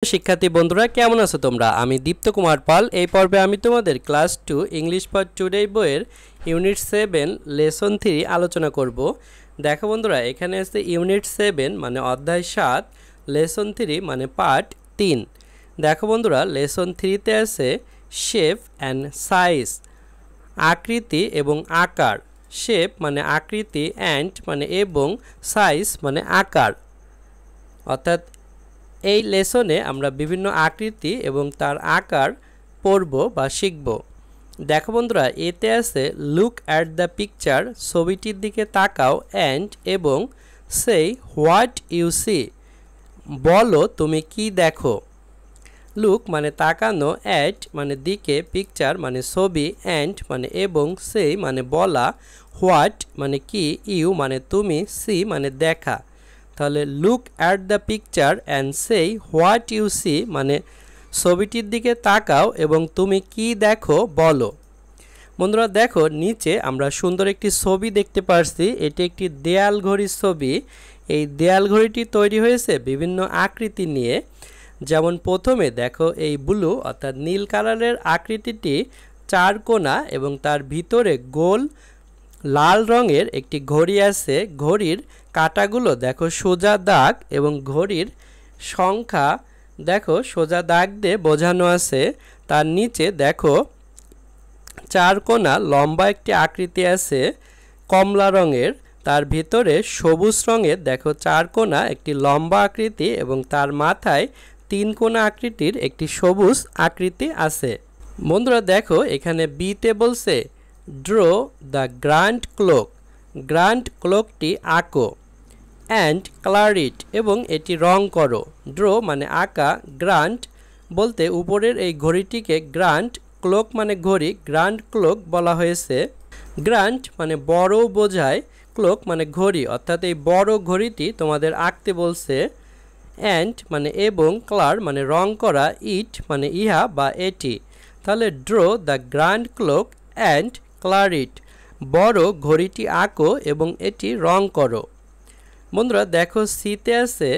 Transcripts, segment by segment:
শিক্ষার্থী বন্ধুরা কেমন আছো তোমরা? আমি দীপ্ত কুমার পাল। এই পর্বে আমি তোমাদের ক্লাস 2 ইংলিশ ফর টুডে বইয়ের ইউনিট 7 লেসন 3 আলোচনা করব। দেখো বন্ধুরা, এখানে আছে ইউনিট 7 মানে অধ্যায় 7, লেসন 3 মানে পার্ট 3। দেখো বন্ধুরা, লেসন 3তে আছে শেপ অ্যান্ড সাইজ, আকৃতি এবং আকার। শেপ মানে আকৃতি, অ্যান্ড মানে এবং, সাইজ মানে আকার। অর্থাৎ এই লেসনে আমরা বিভিন্ন আকৃতি এবং তার আকার পড়ব বা শিখব। দেখো বন্ধুরা, এতে আছে লুক অ্যাট দ্য পিকচার, ছবিটির দিকে তাকাও, অ্যান্ড এবং সেই হোয়াট ইউ সি, বলো তুমি কি দেখো। লুক মানে তাকানো, অ্যাট মানে দিকে, পিকচার মানে ছবি, অ্যান্ড মানে এবং, সেই মানে বলা, হোয়াট মানে কি, ইউ মানে তুমি, সি মানে দেখা। তাহলে look at the picture and সেই হোয়াট ইউ সি মানে ছবিটির দিকে তাকাও এবং তুমি কি দেখো বলো। বন্ধুরা দেখো, নিচে আমরা সুন্দর একটি ছবি দেখতে পারছি। এটি একটি দেয়াল ঘড়ির ছবি। এই দেয়াল ঘড়িটি তৈরি হয়েছে বিভিন্ন আকৃতি নিয়ে। যেমন প্রথমে দেখো, এই ব্লু অর্থাৎ নীল কালারের আকৃতিটি চার কোণা এবং তার ভিতরে গোল লাল রঙের একটি ঘড়ি আছে। ঘড়ির কাঁটাগুলো দেখো সোজা দাগ এবং ঘড়ির সংখ্যা দেখো সোজা দাগ দিয়ে বোঝানো আছে। তার নিচে দেখো চার কোণা লম্বা একটি আকৃতি আছে কমলা রঙের, তার ভিতরে সবুজ রঙের দেখো চার কোণা একটি লম্বা আকৃতি এবং তার মাথায় তিন কোণা আকৃতির একটি সবুজ আকৃতি আছে। বন্ধুরা দেখো, এখানে বিতে বলছে draw the grand clock, grand ক্লকটি আঁকো, অ্যান্ড কালার ইট এবং এটি রং করো। ড্র মানে আঁকা, গ্র্যান্ড বলতে উপরের এই ঘড়িটিকে গ্র্যান্ড, ক্লক মানে ঘড়ি, গ্র্যান্ড ক্লক বলা হয়েছে। গ্র্যান্ড মানে বড় বোঝায়, ক্লক মানে ঘড়ি, অর্থাৎ এই বড় ঘড়িটি তোমাদের আঁকতে বলছে। অ্যান্ড মানে এবং, কালার মানে রং করা, ইট মানে ইহা বা এটি। তাহলে draw the grand clock and colour it, বড় ঘড়িটি আঁকো এবং এটি রং করো। বন্ধুরা দেখো, সিতে আছে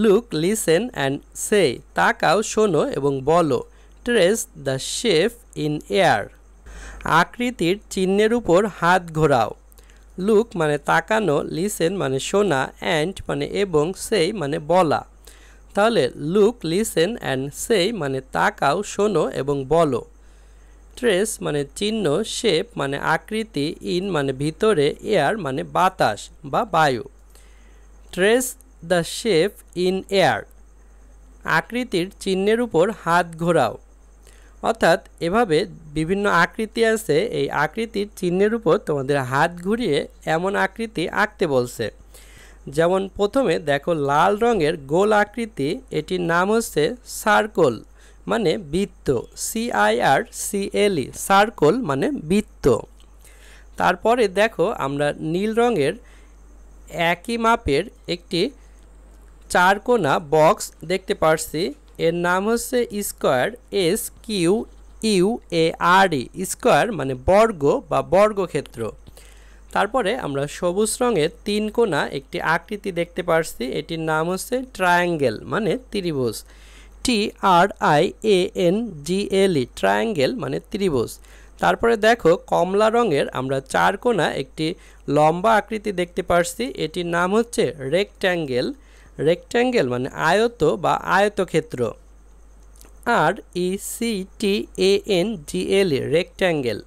লুক, লিসেন অ্যান্ড সে, তাকাও, শোনো এবং বলো। Trace the shape in air, আকৃতির চিহ্নের উপর হাত ঘোরাও। লুক মানে তাকানো, লিসেন মানে শোনা, অ্যান্ড মানে এবং, সেই মানে বলা। তাহলে লুক, লিসেন অ্যান্ড সেই মানে তাকাও, শোনো এবং বলো। ট্রেস মানে চিহ্ন, শেপ মানে আকৃতি, ইন মানে ভিতরে, এয়ার মানে বাতাস বা বায়ু। Trace the shape in air, আকৃতির চিহ্নের উপর হাত ঘোরাও। অর্থাৎ এভাবে বিভিন্ন আকৃতি আছে, এই আকৃতির চিহ্নের উপর তোমাদের হাত ঘুরিয়ে এমন আকৃতি আঁকতে বলছে। যেমন প্রথমে দেখো লাল রঙের গোল আকৃতি, এটির নাম হচ্ছে সার্কল মানে বৃত্ত, CIRCLE, সার্কল মানে বৃত্ত। তারপরে দেখো আমরা নীল রঙের একই মাপের একটি চার কোণা বক্স দেখতে পারছি, এর নাম হচ্ছে স্কোয়ার, SQUARE, স্কোয়ার মানে বর্গ বা বর্গক্ষেত্র। তারপরে আমরা সবুজ রঙের তিন কোণা একটি আকৃতি দেখতে পারছি, এটির নাম হচ্ছে ট্রায়াঙ্গেল মানে ত্রিভুজ, TRIANGLE, ট্রায়াঙ্গেল মানে ত্রিভুজ। তারপরে দেখো কমলা রঙের আমরা চার কোণা একটি লম্বা আকৃতি দেখতে পারছি, এটির নাম হচ্ছে রেক্ট্যাঙ্গেল, রেক্ট্যাঙ্গেল মানে আয়ত বা আয়তক্ষেত্র, RECTANGLE, রেক্ট্যাঙ্গেল।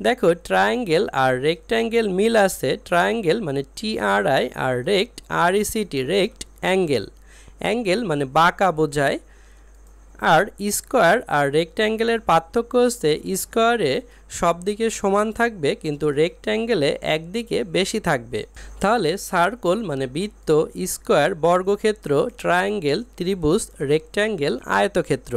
দেখো ট্রায়াঙ্গেল আর রেক্ট্যাঙ্গেল মিল আছে, ট্রায়াঙ্গেল মানে TRI আর রেক্ট RECT, রেক্ট অ্যাঙ্গেল, অ্যাঙ্গেল মানে বাঁকা বোঝায়। আর স্কোয়ার আর রেক্ট্যাঙ্গেলের পার্থক্য হচ্ছে স্কোয়ারে সব দিকে সমান থাকবে কিন্তু রেক্ট্যাঙ্গেলে একদিকে বেশি থাকবে। তাহলে সার্কল মানে বৃত্ত, স্কোয়ার বর্গক্ষেত্র, ট্রায়াঙ্গেল ত্রিভুজ, রেক্ট্যাঙ্গেল আয়তক্ষেত্র।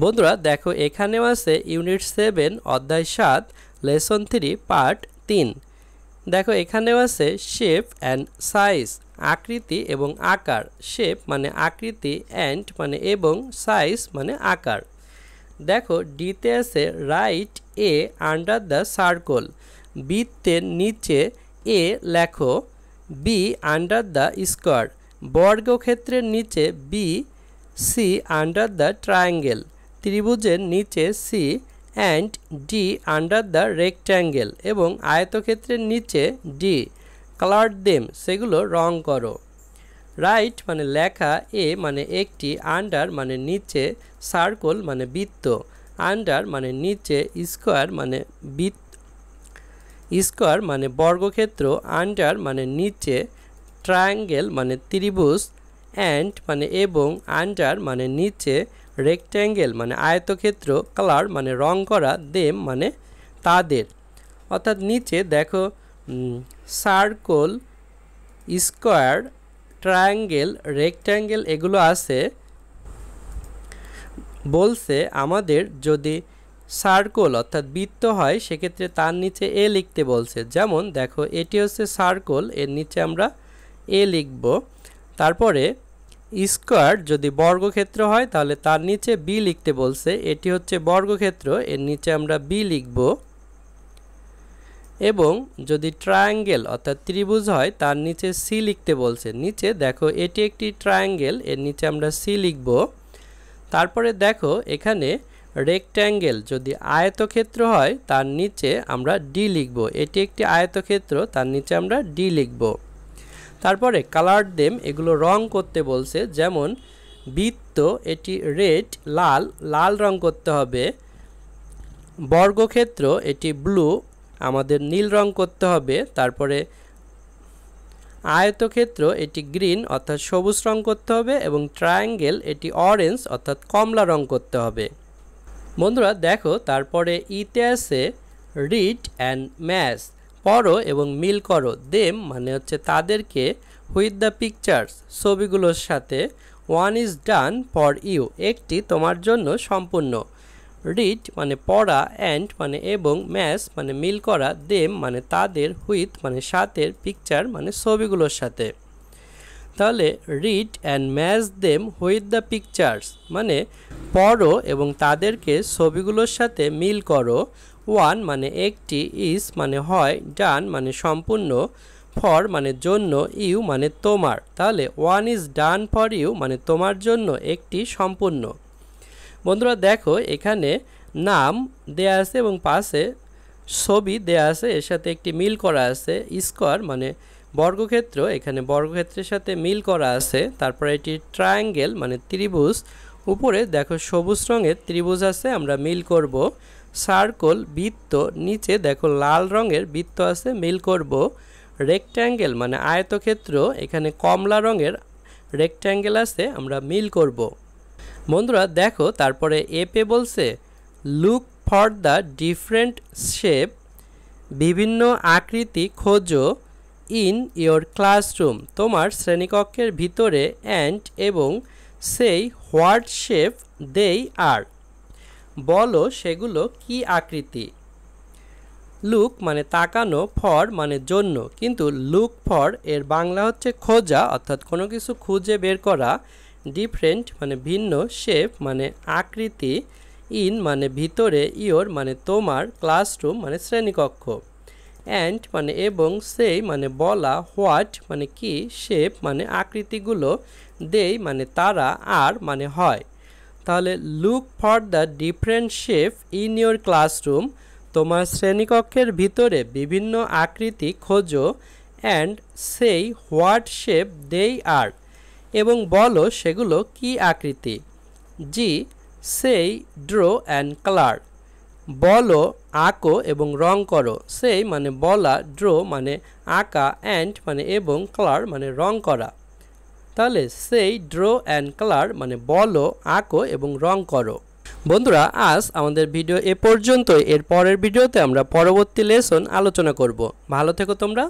বন্ধুরা দেখো, এখানেও আছে ইউনিট 7 অধ্যায় 7 লেসন 3 পার্ট 3। দেখো এখানেও আছে শেপ অ্যান্ড সাইজ, আকৃতি এবং আকার। শেপ মানে আকৃতি, অ্যান্ড মানে এবং, সাইজ মানে আকার। দেখো ডিতে আছে write a under the circle, বৃত্তের নিচে এ লেখো, বি আন্ডার দ্য স্কোয়ার, বর্গক্ষেত্রের নিচে B C under the triangle, ত্রিভুজের নিচে C, and D under the rectangle, এবং আয়তক্ষেত্রের নিচে ডি, কালার দেম, সেগুলো রং করো। রাইট মানে লেখা, এ মানে একটি, আন্ডার মানে নিচে, সার্কল মানে বৃত্ত, আন্ডার মানে নিচে, স্কোয়ার মানে স্কোয়ার মানে বর্গক্ষেত্র, আন্ডার মানে নিচে, ট্রায়াঙ্গেল মানে ত্রিভুজ, অ্যান্ড মানে এবং, আন্ডার মানে নিচে, রেক্ট্যাঙ্গেল মানে আয়তক্ষেত্র, কালার মানে রং করা, দেম মানে তাদের। অর্থাৎ নিচে দেখো সার্কল, স্কোয়ার, ট্রায়াঙ্গেল, রেক্ট্যাঙ্গেল এগুলো আছে। বলছে আমাদের যদি সার্কল অর্থাৎ বৃত্ত হয় সেক্ষেত্রে তার নিচে এ লিখতে বলছে। যেমন দেখো এটি হচ্ছে সার্কল, এর নিচে আমরা এ লিখব। তারপরে স্কোয়ার যদি বর্গক্ষেত্র হয় তাহলে তার নিচে বি লিখতে বলছে, এটি হচ্ছে বর্গক্ষেত্র, এর নিচে আমরা বি লিখব। এবং যদি ট্রায়াঙ্গেল অর্থাৎ ত্রিভুজ হয় তার নিচে সি লিখতে বলছে। নিচে দেখো এটি একটি ট্রায়াঙ্গেল, এর নিচে আমরা সি লিখব। তারপরে দেখো এখানে রেক্ট্যাঙ্গেল যদি আয়তক্ষেত্র হয় তার নিচে আমরা ডি লিখব, এটি একটি আয়তক্ষেত্র, তার নিচে আমরা ডি লিখব। তারপরে কালার দেম, এগুলো রং করতে বলছে। যেমন বৃত্ত এটি রেড, লাল, লাল রং করতে হবে। বর্গক্ষেত্র এটি ব্লু, আমাদের নীল রং করতে হবে। তারপরে আয়তক্ষেত্র এটি গ্রিন অর্থাৎ সবুজ রং করতে হবে, এবং ট্রায়াঙ্গেল এটি অরেঞ্জ অর্থাৎ কমলা রং করতে হবে। বন্ধুরা দেখো তারপরে ইতে আছে রিড অ্যান্ড ম্যাচ, পড়ো এবং মিল করো। দেম মানে হচ্ছে তাদেরকে, উইথ দ্য পিকচার্স ছবিগুলোর সাথে, one is done for you, একটি তোমার জন্য সম্পূর্ণ। রিড মানে পড়া, অ্যান্ড মানে এবং, ম্যাচ মানে মিল করা, দেম মানে তাদের, হুইথ মানে সাথের, পিকচার মানে ছবিগুলোর সাথে। তাহলে read and match them with the pictures মানে পড়ো এবং তাদেরকে ছবিগুলোর সাথে মিল করো। ওয়ান মানে একটি, ইজ মানে হয়, ডান মানে সম্পূর্ণ, ফর মানে জন্য, ইউ মানে তোমার। তাহলে one is done for you মানে তোমার জন্য একটি সম্পূর্ণ। বন্ধুরা দেখো এখানে নাম দেয়া আছে এবং পাশে ছবি দেয়া আছে, এর সাথে একটি মিল করা আছে। স্কোয়ার মানে বর্গক্ষেত্র, এখানে বর্গক্ষেত্রের সাথে মিল করা আছে। তারপরে এটি ট্রায়াঙ্গেল মানে ত্রিভুজ, উপরে দেখো সবুজ রঙের ত্রিভুজ আছে, আমরা মিল করব। সার্কল বৃত্ত, নিচে দেখো লাল রঙের বৃত্ত আছে, মিল করব। রেক্ট্যাঙ্গেল মানে আয়তক্ষেত্র, এখানে কমলা রঙের রেক্ট্যাঙ্গেল আছে, আমরা মিল করব। বন্ধুরা দেখো তারপরে এপে বলছে look for the different shape, বিভিন্ন আকৃতি খোঁজো, ইন ইয়োর ক্লাসরুম তোমার শ্রেণীকক্ষের ভিতরে, অ্যান্ড এবং, সেই হোয়াট শেপ দেই আর বলো সেগুলো কি আকৃতি। লুক মানে তাকানো, ফর মানে জন্য, কিন্তু লুক ফর এর বাংলা হচ্ছে খোঁজা অর্থাৎ কোনো কিছু খুঁজে বের করা। ডিফারেন্ট মানে ভিন্ন, শেপ মানে আকৃতি, ইন মানে ভিতরে, ইয়োর মানে তোমার, ক্লাসরুম মানে শ্রেণীকক্ষ, অ্যান্ড মানে এবং, সেই মানে বলা, হোয়াট মানে কি, শেপ মানে আকৃতিগুলো, দেই মানে তারা, আর মানে হয়। তাহলে look for the different shape in your classroom তোমার শ্রেণীকক্ষের ভিতরে বিভিন্ন আকৃতি খোঁজো, অ্যান্ড সেই হোয়াট শেপ দেই আর এবং বলো সেগুলো কি আকৃতি। জি সেই ড্র অ্যান্ড কালার বলো আঁকো এবং রং করো। সেই মানে বলা, ড্র মানে আঁকা, অ্যান্ড মানে এবং, কালার মানে রং করা। তাহলে সেই ড্র অ্যান্ড কালার মানে বলো আঁকো এবং রং করো। বন্ধুরা আজ আমাদের ভিডিও এ পর্যন্তই। এর পরের ভিডিওতে আমরা পরবর্তী লেসন আলোচনা করব। ভালো থেকো তোমরা।